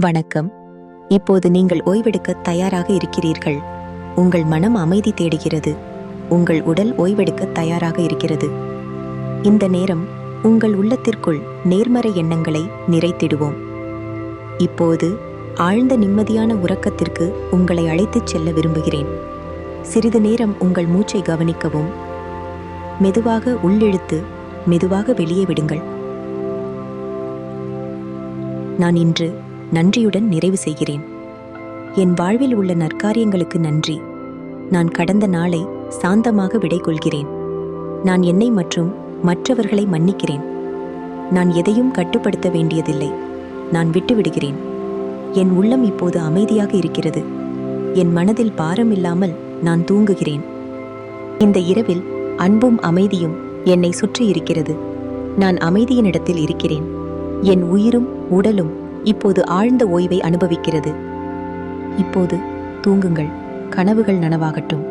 வணக்கம். இப்போது நீங்கள் ஓய்வெடுக்க தயாராக இருக்கிறீர்கள். உங்கள் மனம் அமைதி தேடுகிறது. உங்கள் உடல் ஓய்வெடுக்க தயாராக இருக்கிறது. இந்த நேரம் உங்கள் உள்ளத்திற்குள் நேர்மறை எண்ணங்களை நிறைத்திடுவோம். இப்போது ஆழ்ந்த நிம்மதியான உறக்கத்திற்கு உங்களை அழைத்துச் செல்ல விரும்புகிறேன். சிறிது நேரம் உங்கள் மூச்சை கவனிக்கவும். மெதுவாக உள்ளிழுத்து மெதுவாக வெளியே விடுங்கள். நான் இன்று நன்றியுடன் நிறைவு செய்கிறேன். என் வாழ்வில் உள்ள நற்காரியங்களுக்கு நன்றி. நான் கடந்த நாளை சாந்தமாக விடை கொள்கிறேன். நான் என்னை மற்றும் மற்றவர்களை மன்னிக்கிறேன். நான் எதையும் கட்டுப்படுத்த வேண்டியதில்லை. நான் விட்டுவிடுகிறேன். என் உள்ளம் இப்போது அமைதியாக இருக்கிறது. என் மனதில் பாரம் இல்லாமல் நான் தூங்குகிறேன். இந்த இரவில் அன்பும் அமைதியும் என்னை சுற்றி இருக்கிறது. நான் அமைதியினிடத்தில் இருக்கிறேன். என் உயிரும் உடலும் இப்போது ஆழ்ந்த ஓய்வை அனுபவிக்கிறது. இப்போது தூங்குங்கள். கனவுகள் நனவாகட்டும்.